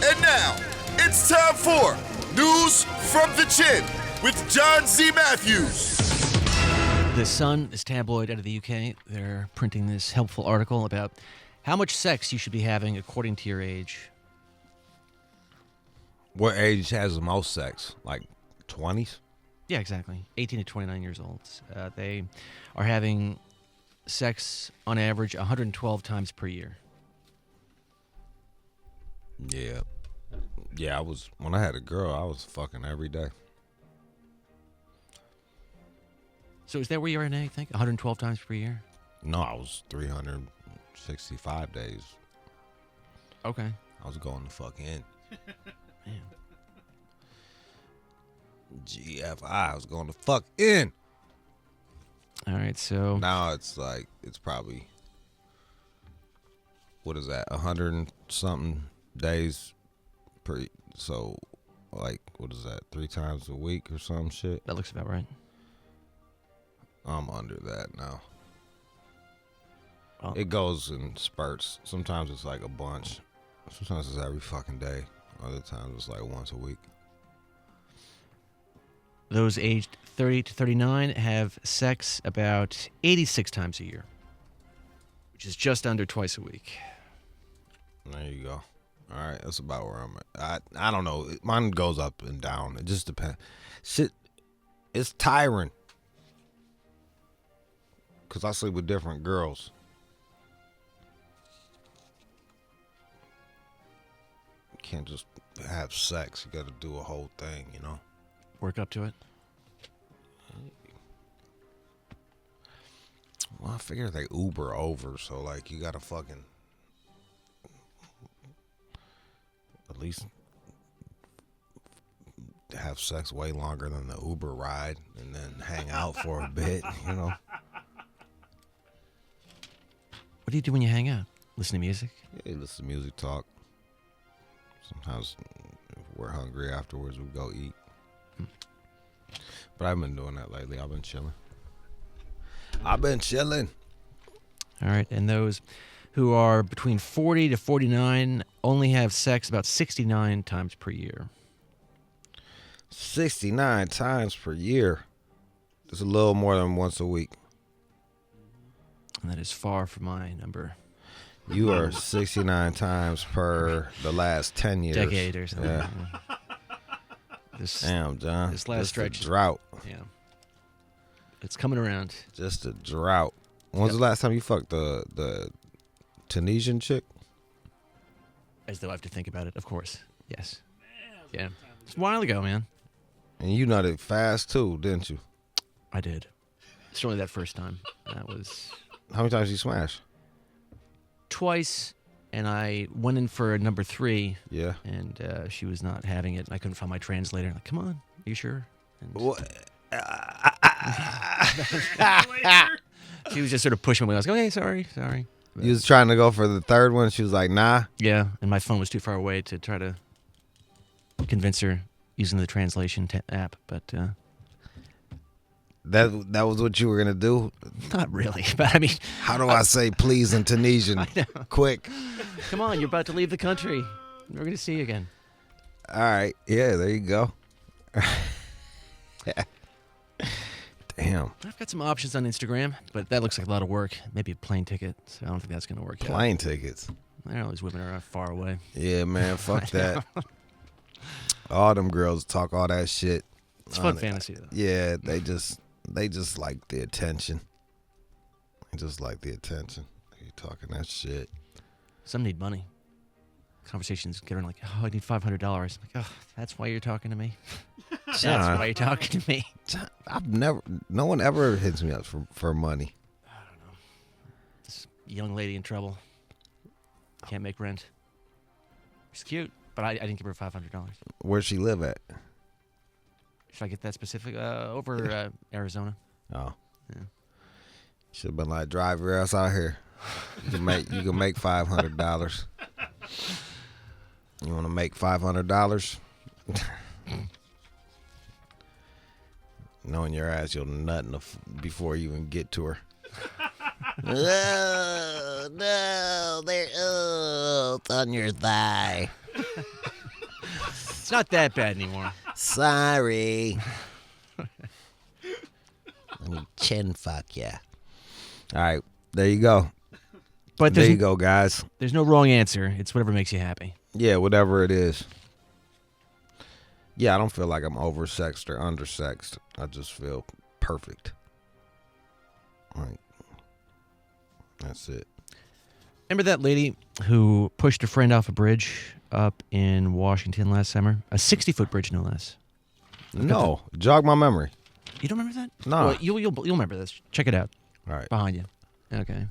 And now, it's time for News from the Chin with John Z. Matthews. The Sun, this tabloid out of the UK, they're printing this helpful article about how much sex you should be having according to your age. What age has the most sex? Like 20s? Yeah, exactly. 18 to 29 years old. They are having sex on average 112 times per year. Yeah. Yeah, when I had a girl, I was fucking every day. So is that where you are now, you think? 112 times per year? No, I was 365 days. Okay. I was going the fuck in. Man. GFI, I was going to fuck in. All right, so... Now it's probably, what is that, 100 and something days per, so, like, what is that, 3 times a week or some shit? That looks about right. I'm under that now. Well, It goes in spurts. Sometimes it's like a bunch. Sometimes it's every fucking day. Other times it's like once a week. those aged 30 to 39 have sex about 86 times a year, which is just under twice a week. There you go. All right, that's about where I'm at. I don't know. Mine goes up and down. It just depends. Shit, it's tiring. Because I sleep with different girls. You can't just have sex. You got to do a whole thing, you know? Work up to it. Well, I figure they Uber over, so, like, you got to fucking at least have sex way longer than the Uber ride and then hang out for a bit, you know? What do you do when you hang out? Listen to music? Yeah, listen to music, talk. Sometimes if we're hungry afterwards, we go eat. But I've been doing that lately. I've been chilling. All right, and those who are between 40 to 49 only have sex about 69 times per year. 69 times per year. It's a little more than once a week. And that is far from my number. You are 69 times per the last 10 years. Decade or something. Yeah. Damn, John. This last Just stretch. a drought. Yeah. It's coming around. Just a drought. When's the last time you fucked the Tunisian chick? As though I have to think about it, of course. Yes. Yeah. It's a while ago, man. And you nutted fast, too, didn't you? I did. It's only that first time. That was... How many times did you smash? Twice, and I went in for number 3. Yeah. And she was not having it. I couldn't find my translator. Like, come on, are you sure? And she was just sort of pushing me. I was like, okay, sorry. You was trying to go for the third one. She was like, nah. Yeah, and my phone was too far away to try to convince her using the translation app. But that was what you were going to do? not really. But I mean, How do I say please in Tunisian? I know. Quick. Come on, you're about to leave the country. We're going to see you again. All right. Yeah, there you go. Damn. I've got some options on Instagram, but that looks like a lot of work. Maybe a plane ticket, so I don't think that's going to work out. Plane tickets. I know these women are far away. Yeah, man. Fuck that. All them girls talk all that shit. It's fun fantasy, though. Yeah, they just like the attention. They just like the attention. You talking that shit. Some need money. Conversations get around like, oh, I need $500. I'm like, oh, that's why you're talking to me? That's why you're talking to me. No one ever hits me up for money. I don't know. This young lady in trouble. Can't make rent. She's cute, but I didn't give her $500. Where'd she live at? Should I get that specific? Over Arizona. Oh. Yeah. Should have been like, drive your ass out here. You can make $500. You want to make $500? Knowing your ass, you'll nut before you even get to her. Oh, no, it's on your thigh. It's not that bad anymore. Sorry. Let me chin fuck ya. All right, there you go. But there you go, guys. There's no wrong answer. It's whatever makes you happy. Yeah, whatever it is. Yeah, I don't feel like I'm oversexed or undersexed. I just feel perfect. Right. That's it. Remember that lady who pushed a friend off a bridge up in Washington last summer? A 60-foot bridge, no less. No, jog my memory. You don't remember that? No. Well, you'll remember this. Check it out. All right. Behind you. Okay.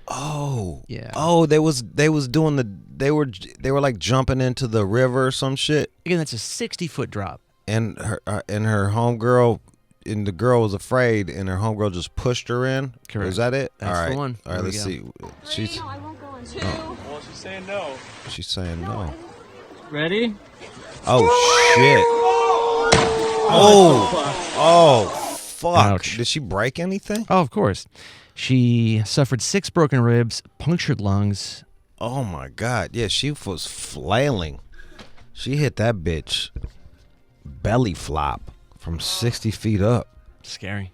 Oh. Yeah. Oh, they was doing they were like jumping into the river or some shit. Again, that's a 60-foot drop. And her homegirl, and the girl was afraid, and her homegirl just pushed her in. Correct. Was that it? That's all right. the one. All right, let's see. She's No, I won't go in two. Well, she's saying no. she's saying no. Ready? Oh shit. Oh fuck. Ouch. Did she break anything? Oh, of course. She suffered 6 broken ribs, punctured lungs. Oh my god. Yeah, she was flailing. She hit that bitch belly flop from 60 feet up. Scary.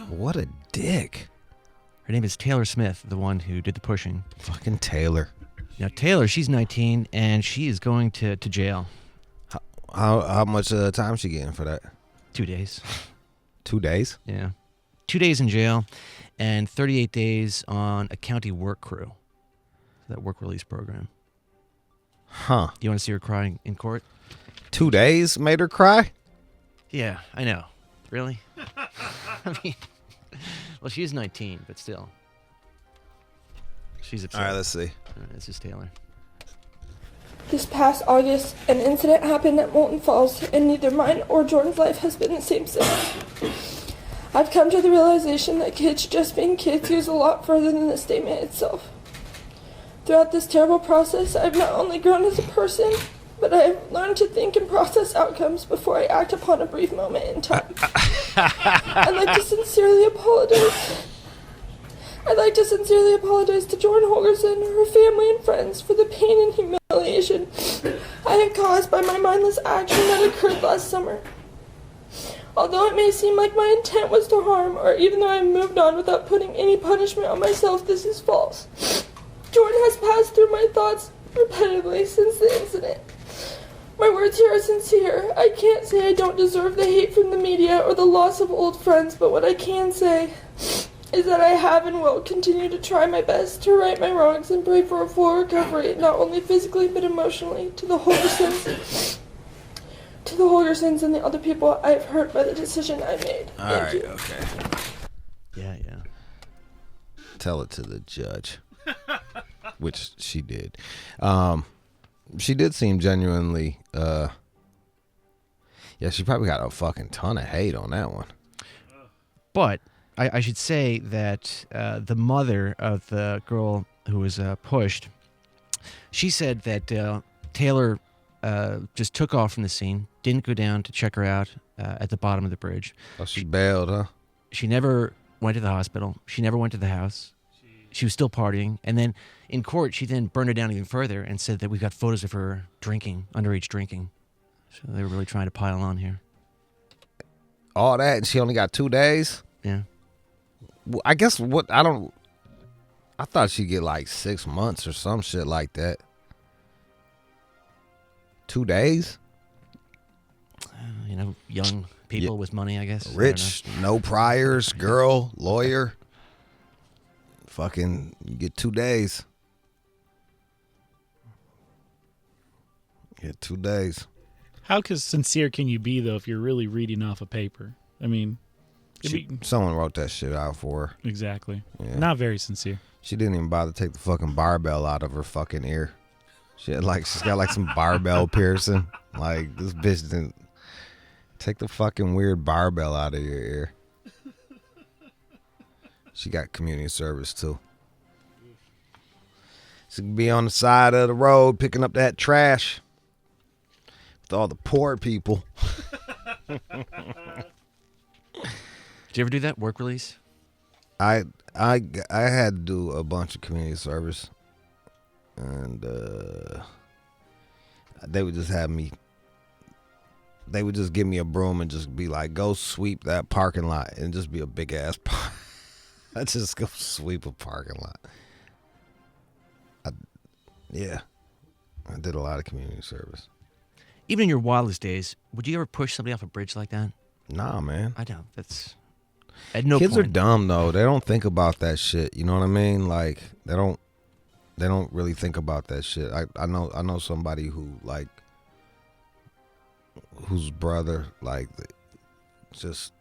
What a dick. Her name is Taylor Smith, the one who did the pushing. Fucking Taylor. Now, Taylor, she's 19, and she is going to jail. How much time she getting for that? 2 days. 2 days? Yeah. 2 days in jail and 38 days on a county work crew. That work release program. Huh. Do you want to see her crying in court? 2 days made her cry? Yeah, I know. Really? I mean, well, she is 19, but still. She's upset. All right, let's see. All right, this is Taylor. This past August, an incident happened at Molten Falls, and neither mine or Jordan's life has been the same since. I've come to the realization that kids just being kids goes a lot further than the statement itself. Throughout this terrible process, I've not only grown as a person, but I have learned to think and process outcomes before I act upon a brief moment in time. I'd like to sincerely apologize. To Jordan Holgerson, her family, and friends for the pain and humiliation I have caused by my mindless action that occurred last summer. Although it may seem like my intent was to harm, or even though I have moved on without putting any punishment on myself, this is false. Jordan has passed through my thoughts repetitively since the incident. My words here are sincere. I can't say I don't deserve the hate from the media or the loss of old friends, but what I can say is that I have and will continue to try my best to right my wrongs and pray for a full recovery, not only physically but emotionally, to the Holgersons and the other people I have hurt by the decision I made. Thank you. Okay. Yeah. Tell it to the judge. Which she did. She did seem genuinely, yeah, she probably got a fucking ton of hate on that one. But I should say that the mother of the girl who was pushed, she said that Taylor just took off from the scene, didn't go down to check her out at the bottom of the bridge. Oh, she bailed, huh? She never went to the hospital. She never went to the house. She was still partying. And then in court, she then burned her down even further and said that we got photos of her drinking, underage drinking. So they were really trying to pile on here. All that, and she only got 2 days? Yeah. Well, I guess I thought she'd get like 6 months or some shit like that. 2 days? Young people with money, I guess. Rich, no priors, girl, lawyer. Fucking, you get 2 days. Get 2 days. How sincere can you be, though, if you're really reading off a paper? I mean, Someone wrote that shit out for her. Exactly. Yeah. Not very sincere. She didn't even bother to take the fucking barbell out of her fucking ear. She's got like some barbell piercing. Like, this bitch didn't take the fucking weird barbell out of your ear. She got community service too. She can be on the side of the road picking up that trash with all the poor people. Did you ever do that work release? I had to do a bunch of community service, and they would just have me they would just give me a broom and just be like, go sweep that parking lot, and just be a big ass. I just go sweep a parking lot. I did a lot of community service. Even in your wildest days, would you ever push somebody off a bridge like that? Nah, man. I don't. That's at no Kids point. are dumb though. They don't think about that shit. You know what I mean? Like they don't really think about that shit. I know somebody who like whose brother like just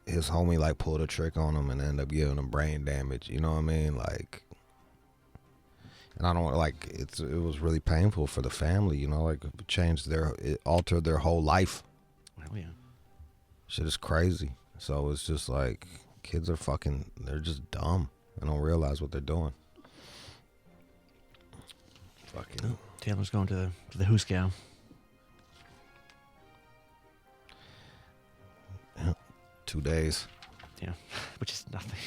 his homie like pulled a trick on him and ended up giving him brain damage. You know what I mean? Like, and I don't like it was really painful for the family. You know, like it altered their whole life. Oh yeah. Shit is crazy. So it's just like kids are they're just dumb. They don't realize what they're doing. Fucking. Taylor's going to the Hooskow. Yeah, 2 days. Yeah, which is nothing.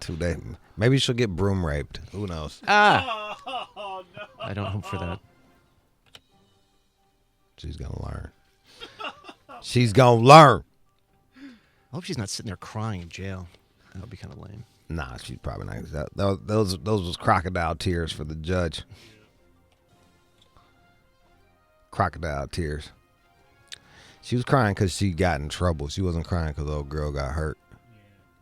2 days. Maybe she'll get broom raped. Who knows? Ah! Oh, no. I don't hope for that. She's gonna learn. She's gonna learn. I hope she's not sitting there crying in jail. That would be kind of lame. Nah, she's probably not. Those was crocodile tears for the judge. Crocodile tears. She was crying because she got in trouble. She wasn't crying because the old girl got hurt.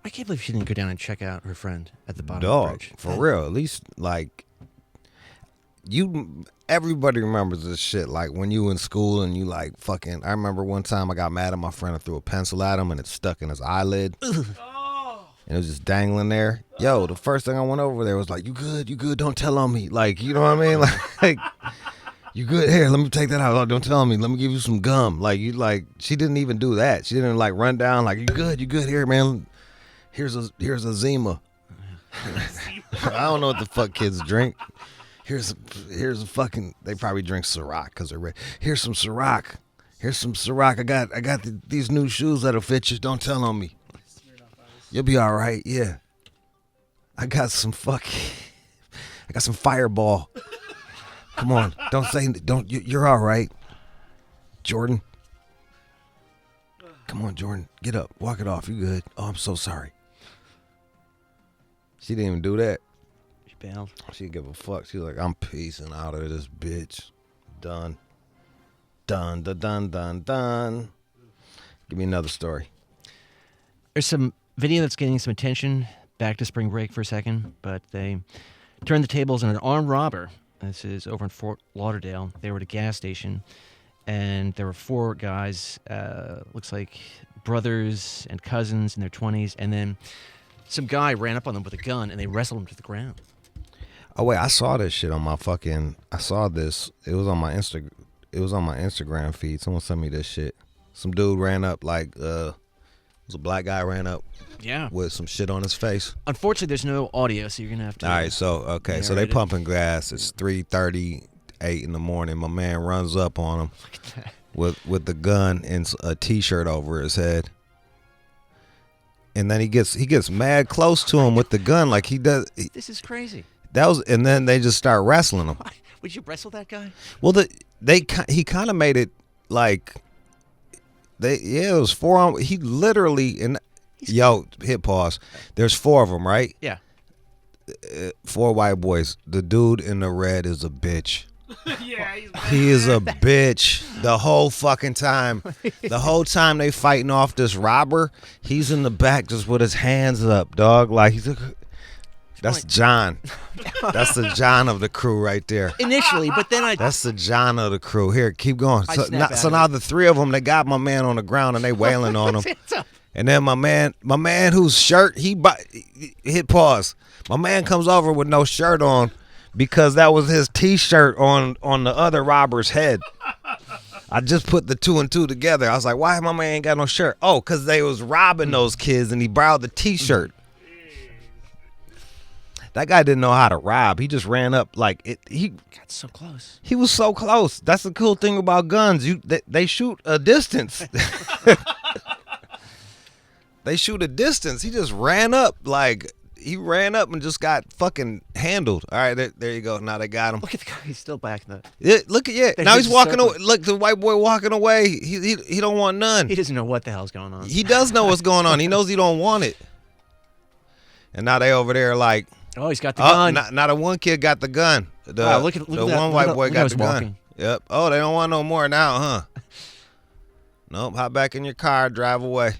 I can't believe she didn't go down and check out her friend at the bottom of the Dog, bridge. for real. At least, like, everybody remembers this shit. Like, when you in school and you, like, fucking... I remember one time I got mad at my friend and threw a pencil at him and it stuck in his eyelid. And it was just dangling there. Yo, the first thing I went over there was like, you good? You good? Don't tell on me. Like, you know what I mean? Like you good? Here, let me take that out. Don't tell on me. Let me give you some gum. Like, she didn't even do that. She didn't, like, run down like, you good? You good? Here, man. Here's a Zima. I don't know what the fuck kids drink. Here's a fucking... They probably drink Ciroc because they're red. Here's some Ciroc. Here's some Ciroc. I got these new shoes that'll fit you. Don't tell on me. You'll be all right. Yeah. I got some Fireball. Come on. You're all right. Jordan. Come on, Jordan. Get up. Walk it off. You good? Oh, I'm so sorry. She didn't even do that. She bailed. She didn't give a fuck. She was like, I'm peacing out of this bitch. Done. Done. Give me another story. There's some video that's getting some attention. Back to spring break for a second, but they turned the tables on an armed robber. This is over in Fort Lauderdale. They were at a gas station, and there were 4 guys, looks like brothers and cousins in their 20s, and then some guy ran up on them with a gun, and they wrestled him to the ground. Oh wait, I saw this shit on my fucking. I saw this. It was on my Instagram feed. Someone sent me this shit. Some dude ran up like it was a black guy ran up. Yeah. With some shit on his face. Unfortunately, there's no audio, so you're gonna have to. All right, so so they pumping gas. It's 3:38 in the morning. My man runs up on him with the gun and a T-shirt over his head. And then he gets mad close to him with the gun, like he does. This is crazy. And then they just start wrestling him. Would you wrestle that guy? Well, he kind of made it like it was 4 on. He literally hit pause. There's 4 of them, right? Yeah. 4 white boys. The dude in the red is a bitch. Yeah, He is a bitch the whole fucking time. The whole time they fighting off this robber, he's in the back just with his hands up, dog. Like that's John. That's the John of the crew right there. Initially, but then That's the John of the crew. Here, keep going. So now the 3 of them, they got my man on the ground and they wailing on him. And then my man whose shirt he hit pause. My man comes over with no shirt on. Because that was his T-shirt on the other robber's head. I just put the 2 and 2 together. I was like, why my man ain't got no shirt? Oh, because they was robbing those kids and he borrowed the T-shirt. That guy didn't know how to rob. He just ran up like it. He got so close. He was so close. That's the cool thing about guns. They shoot a distance. They shoot a distance. He just ran up like he ran up and just got fucking handled. All right, there you go. Now they got him. Look at the guy. He's still back in the. Yeah, look at They Now did he's the walking circle. away. Look, the white boy walking away. He don't want none. He doesn't know what the hell's going on. He does know what's going on. He knows he don't want it. And now they over there like. Oh, he's got the gun. Now the one kid got the gun. Wow, look at the that. one white boy Look how got he's the gun. walking. Yep. Oh, they don't want no more now, huh? Nope. Hop back in your car, drive away.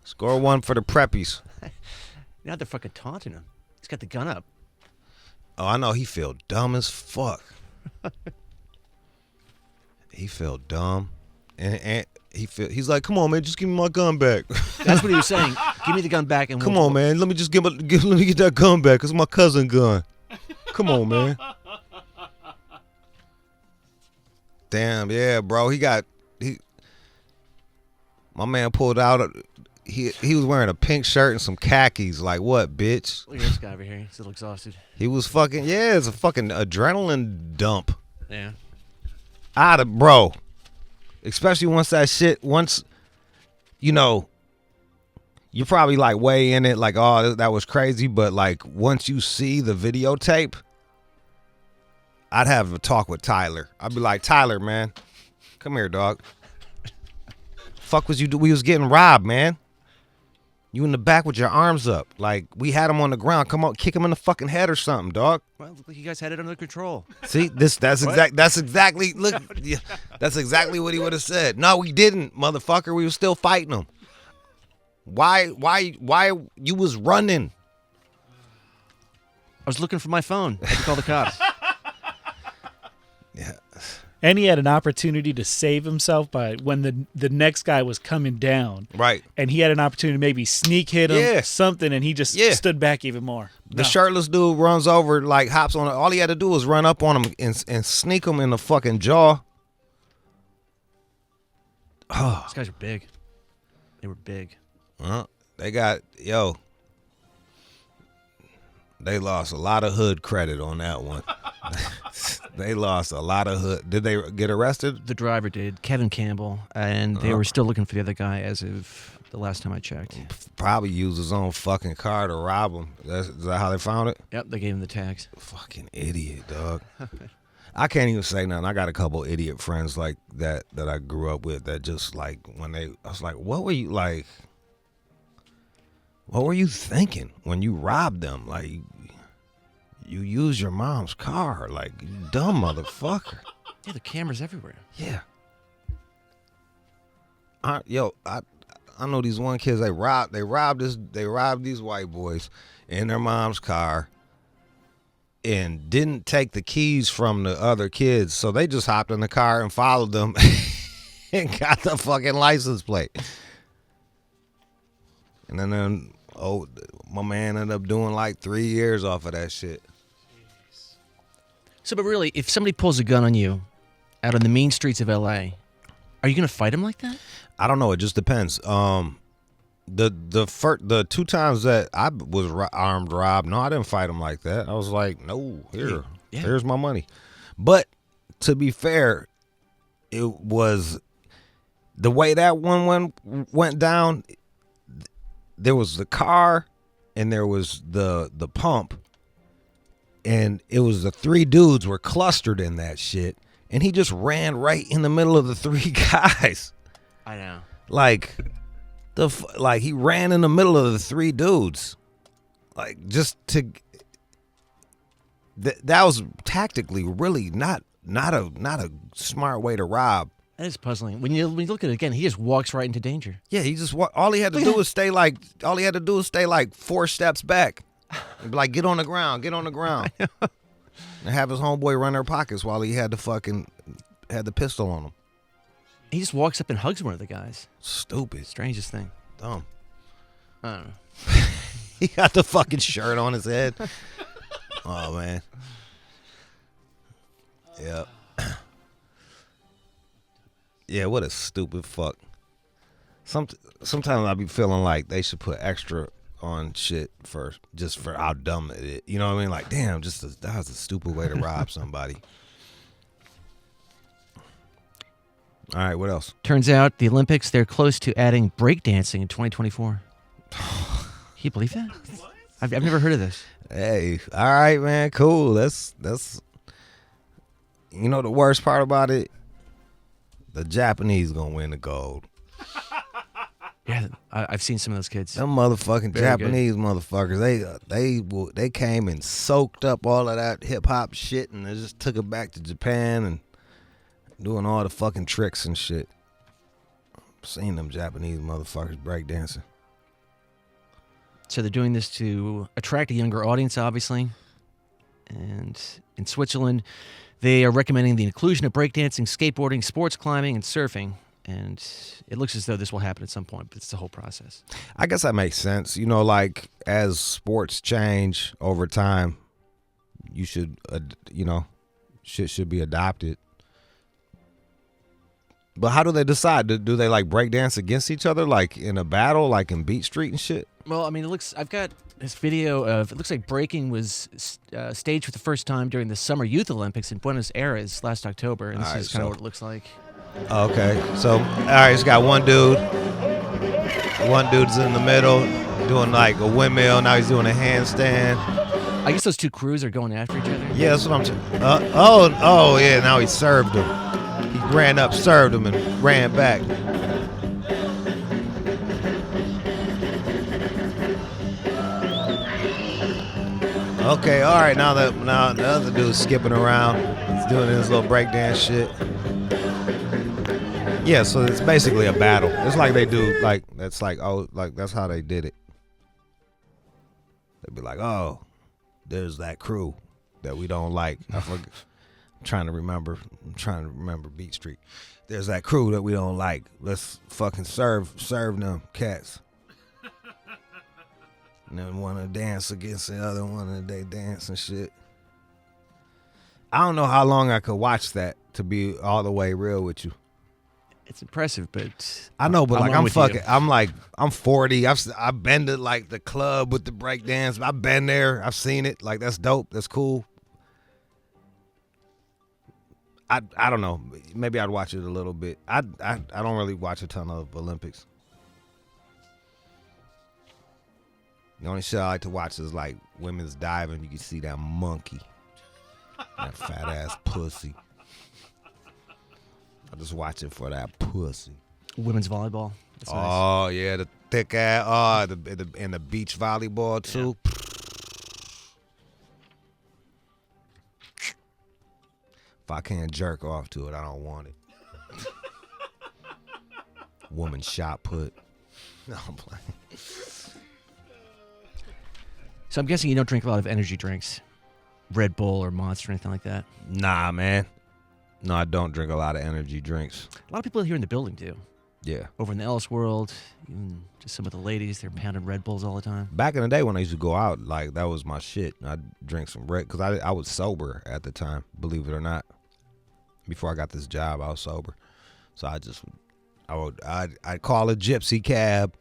Score one for the preppies. Now they're fucking taunting him. He's got the gun up. Oh, I know. He feel dumb as fuck. He feel dumb, and he's like, "Come on, man, just give me my gun back." That's what he was saying. Give me the gun back and Come on, man, let me just let me get that gun back. It's my cousin gun. Come on, man. Damn, yeah, bro. My man pulled out. He was wearing a pink shirt and some khakis. Like what, bitch? Look at this guy over here. He's a little exhausted. He was fucking it's a fucking adrenaline dump. Yeah. Bro. Especially once you know, you're probably like way in it, like, oh, that was crazy. But like once you see the videotape, I'd have a talk with Tyler. I'd be like, Tyler, man, come here, dog. Fuck was you do? We was getting robbed, man. You in the back with your arms up. Like, we had him on the ground. Come on, kick him in the fucking head or something, dog. Well, look like you guys had it under control. See, that's exactly that's exactly what he would have said. No, we didn't, motherfucker. We were still fighting him. Why you was running? I was looking for my phone. I had to call the cops. Yeah. And he had an opportunity to save himself by when the next guy was coming down. Right. And he had an opportunity to maybe sneak hit him, Yeah. something, and he just stood back even more. The shirtless dude runs over, like hops on it. All he had to do was run up on him and sneak him in the fucking jaw. Oh. These guys are big. They were big. They lost a lot of hood credit on that one. They lost a lot of hood. Did they get arrested? The driver did, Kevin Campbell, and they were still looking for the other guy as of the last time I checked. Probably used his own fucking car to rob him. Is that how they found it? Yep, they gave him the tags. Fucking idiot, dog. I can't even say nothing. I got a couple idiot friends like that I grew up with that just like I was like, what were you thinking when you robbed them? Like, you use your mom's car, like, you dumb motherfucker. Yeah, the cameras everywhere. Yeah. I know these one kids. They robbed these white boys in their mom's car, and didn't take the keys from the other kids, so they just hopped in the car and followed them, and got the fucking license plate. And then my man ended up doing like 3 years off of that shit. So, but really, if somebody pulls a gun on you out on the mean streets of L.A., are you going to fight him like that? I don't know. It just depends. The 2 times that I was armed robbed, no, I didn't fight him like that. I was like, no, here's my money. But to be fair, it was the way that one went down. There was the car, and there was the pump. And it was the 3 dudes were clustered in that shit. And he just ran right in the middle of the 3 guys. I know. Like, he ran in the middle of the 3 dudes. Like, just to... That was tactically really not a smart way to rob. That is puzzling. When you look at it again, he just walks right into danger. Yeah, he just... All he had to do was stay like 4 steps back. And be like, get on the ground. And have his homeboy run their pockets while he had the pistol on him. He just walks up and hugs one of the guys. Stupid. Strangest thing. Dumb. I don't know. He got the fucking shirt on his head. Oh, man. Yep. Yeah, what a stupid fuck. Sometimes I be feeling like they should put extra on shit just for how dumb it is. You know what I mean? Like, damn, that was a stupid way to rob somebody. All right, what else? Turns out the Olympics, they're close to adding breakdancing in 2024. You believe that? I've never heard of this. Hey, all right, man, cool. That's you know the worst part about it? The Japanese gonna win the gold. Yeah, I've seen some of those kids. Them motherfucking Very Japanese motherfuckers, they came and soaked up all of that hip hop shit and they just took it back to Japan and doing all the fucking tricks and shit. Seen them Japanese motherfuckers breakdancing. So they're doing this to attract a younger audience, obviously. And in Switzerland, they are recommending the inclusion of breakdancing, skateboarding, sports climbing, and surfing. And it looks as though this will happen at some point, but it's the whole process. I guess that makes sense. You know, like as sports change over time, you should, shit should be adopted. But how do they decide? Do they like break dance against each other, like in a battle, like in Beat Street and shit? Well, I mean, I've got this video of, it looks like breaking was staged for the first time during the Summer Youth Olympics in Buenos Aires last October. And this is kind of what it looks like. Okay, so, all right, it's got one dude. One dude's in the middle doing like a windmill. Now he's doing a handstand. I guess those two crews are going after each other. Yeah, that's what I'm saying. Yeah, now he served him. He ran up, served him, and ran back. Okay, all right, now the other dude's skipping around. He's doing his little breakdance shit. Yeah, so it's basically a battle. It's like they do, that's how they did it. They'd be like, oh, there's that crew that we don't like. I'm trying to remember Beat Street. There's that crew that we don't like. Let's fucking serve them cats. And then one to dance against the other one, and they dance and shit. I don't know how long I could watch that, to be all the way real with you. It's impressive, but I know, but I'm I'm 40. I've been to like the club with the breakdance. I've been there. I've seen it. Like, that's dope. That's cool. I don't know. Maybe I'd watch it a little bit. I don't really watch a ton of Olympics. The only shit I like to watch is like women's diving. You can see that monkey, that fat ass pussy. I just watch it for that pussy. Women's volleyball. That's nice. Oh yeah, the thick ass. Oh, and the beach volleyball too. Yeah. If I can't jerk off to it, I don't want it. Woman shot put. No, I'm playing. So I'm guessing you don't drink a lot of energy drinks, Red Bull or Monster or anything like that. Nah, man. No, I don't drink a lot of energy drinks. A lot of people here in the building do. Yeah. Over in the Ellis world, even just some of the ladies, they're pounding Red Bulls all the time. Back in the day when I used to go out, like, that was my shit. I'd drink some Red, because I was sober at the time, believe it or not. Before I got this job, I was sober. So I'd call a gypsy cab,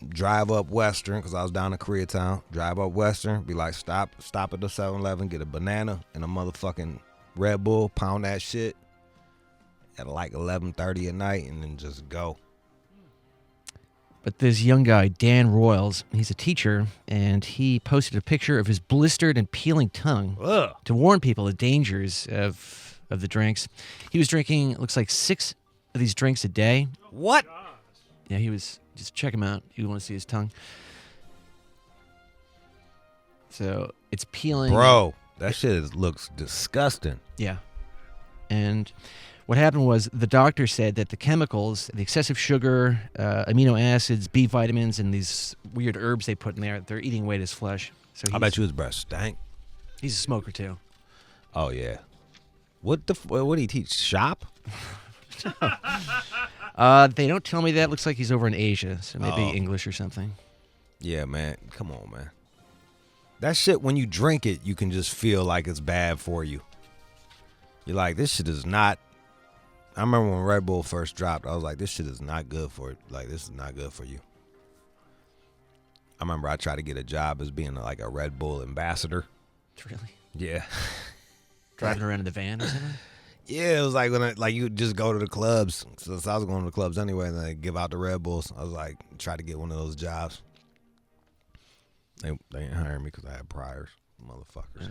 drive up Western, because I was down in Koreatown, drive up Western, be like, stop at the 7-Eleven, get a banana and a motherfucking Red Bull, pound that shit at like 11:30 at night, and then just go. But this young guy, Dan Royals, he's a teacher, and he posted a picture of his blistered and peeling tongue to warn people of the dangers of the drinks. He was drinking, it looks like 6 of these drinks a day. What? Yeah, he was, just check him out. You want to see his tongue. So it's peeling. Bro, that shit looks disgusting. Yeah. And what happened was the doctor said that the chemicals, the excessive sugar, amino acids, B vitamins, and these weird herbs they put in there, they're eating away at his flesh. So I bet you his breath stank. He's a smoker too. Oh yeah. What did he teach? Shop? They don't tell me that. Looks like he's over in Asia, so maybe English or something. Yeah, man. Come on, man. That shit, when you drink it, you can just feel like it's bad for you. You're like, this shit is not. I remember when Red Bull first dropped, I was like, this shit is not good for it. Like, this is not good for you. I remember I tried to get a job as being like a Red Bull ambassador. Really? Yeah. Driving around in the van or something? Yeah, it was like when you just go to the clubs. Since I was going to the clubs anyway, and they give out the Red Bulls, I was like, try to get one of those jobs. They ain't hiring me because I had priors, motherfuckers.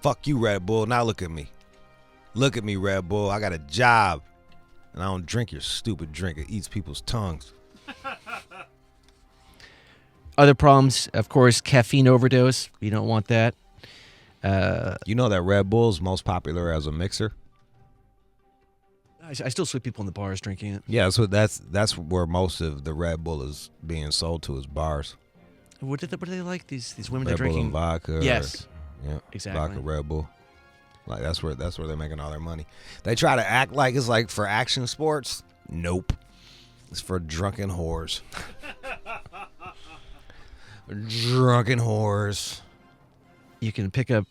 Fuck you, Red Bull. Now look at me. Look at me, Red Bull. I got a job. And I don't drink your stupid drink. It eats people's tongues. Other problems, of course, caffeine overdose. You don't want that. You know that Red Bull's most popular as a mixer? I still see people in the bars drinking it. Yeah, so that's where most of the Red Bull is being sold to is bars. What do they like? These women Red are drinking Bull and vodka. Yes, Yeah, exactly. Vodka, Red Bull. Like that's where they're making all their money. They try to act like it's like for action sports. Nope, it's for drunken whores. Drunken whores. You can pick up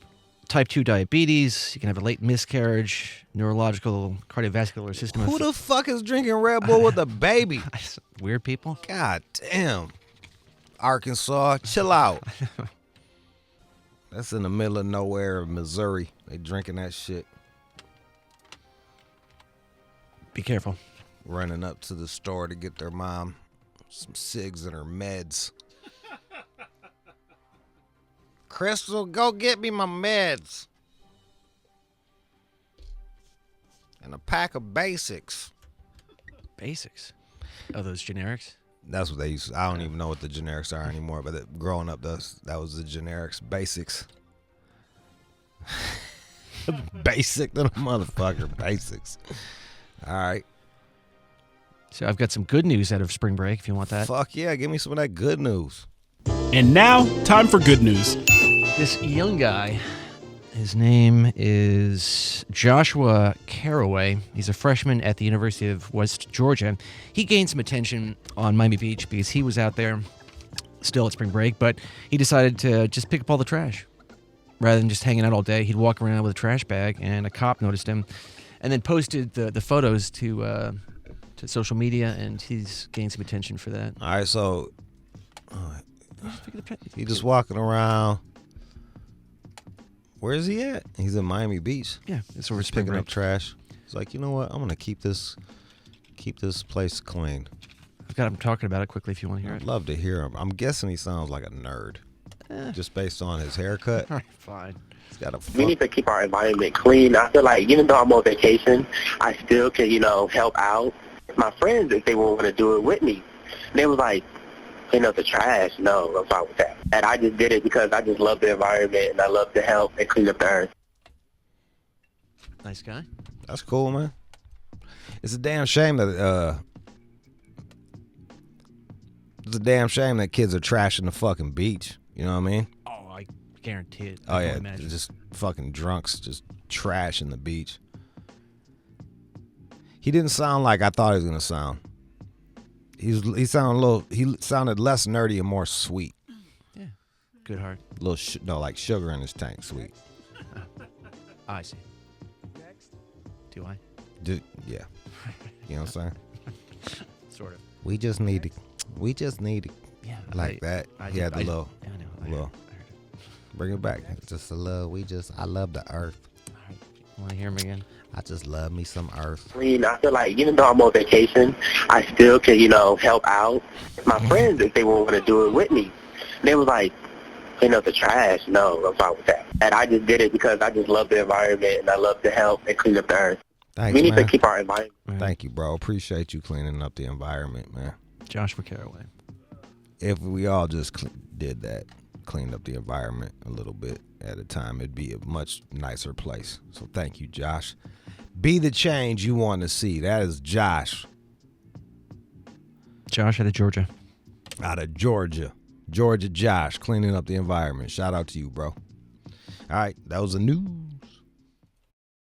type 2 diabetes. You can have a late miscarriage, neurological, cardiovascular system. Who the fuck is drinking Red Bull with a baby? Weird people. God damn. Arkansas, chill out. That's in the middle of nowhere, Missouri. They drinking that shit. Be careful. Running up to the store to get their mom some cigs and her meds. Crystal, go get me my meds. And a pack of basics. Basics. Oh, those generics? That's what they used to, I don't even know what the generics are anymore, but growing up, that was the generics. Basics. Basic little motherfucker. Basics. All right. So I've got some good news out of spring break if you want that. Fuck yeah, give me some of that good news. And now, time for good news. This young guy, his name is Joshua Caraway. He's a freshman at the University of West Georgia. He gained some attention on Miami Beach because he was out there still at spring break, but he decided to just pick up all the trash. Rather than just hanging out all day, he'd walk around with a trash bag, and a cop noticed him and then posted the photos to social media, and he's gained some attention for that. All right, so he just walking around. Where is he at? He's in Miami Beach. Yeah, it's over He's spring picking break. up trash. He's like, you know what? I'm gonna keep this place clean. I've got him talking about it quickly if you want to hear I'd it. love to hear him. I'm guessing he sounds like a nerd, just based on his haircut. All right, fine. He's got a. We need to keep our environment clean. I feel like even though I'm on vacation, I still can, help out. My friends, if they want to do it with me, they was like, clean up the trash. No, I'm fine with that. And I just did it because I just love the environment and I love to help and clean up the earth. Nice guy. That's cool, man. It's a damn shame that kids are trashing the fucking beach. You know what I mean? Oh, I guarantee it. Oh I can yeah, imagine. just fucking drunks, just trashing the beach. He didn't sound like I thought he was gonna sound. He sounded less nerdy and more sweet. Yeah, good heart. Like sugar in his tank, sweet. I see. Do I? Yeah. You know what I'm saying? Sort of. We just need to Yeah. like that. He had the little. Yeah, I know. I little. heard it. Bring it back. Just a little. I love the earth. All right. Want to hear him again? I just love me some earth. Clean. I feel like even though I'm on vacation, I still can, help out. My friends, if they want to do it with me, they was like, clean up the trash. No, I'm fine with that. And I just did it because I just love the environment and I love to help and clean up the earth. Thanks, We need man. to keep our environment. Thank you, bro. Appreciate you cleaning up the environment, man. Joshua Caraway. If we all just did that, cleaned up the environment a little bit at a time, it'd be a much nicer place. So thank you, Josh. Be the change you want to see. That is Josh Josh out of Georgia. out of Georgia. Georgia Josh, cleaning up the environment. Shout out to you, bro. All right, that was the news.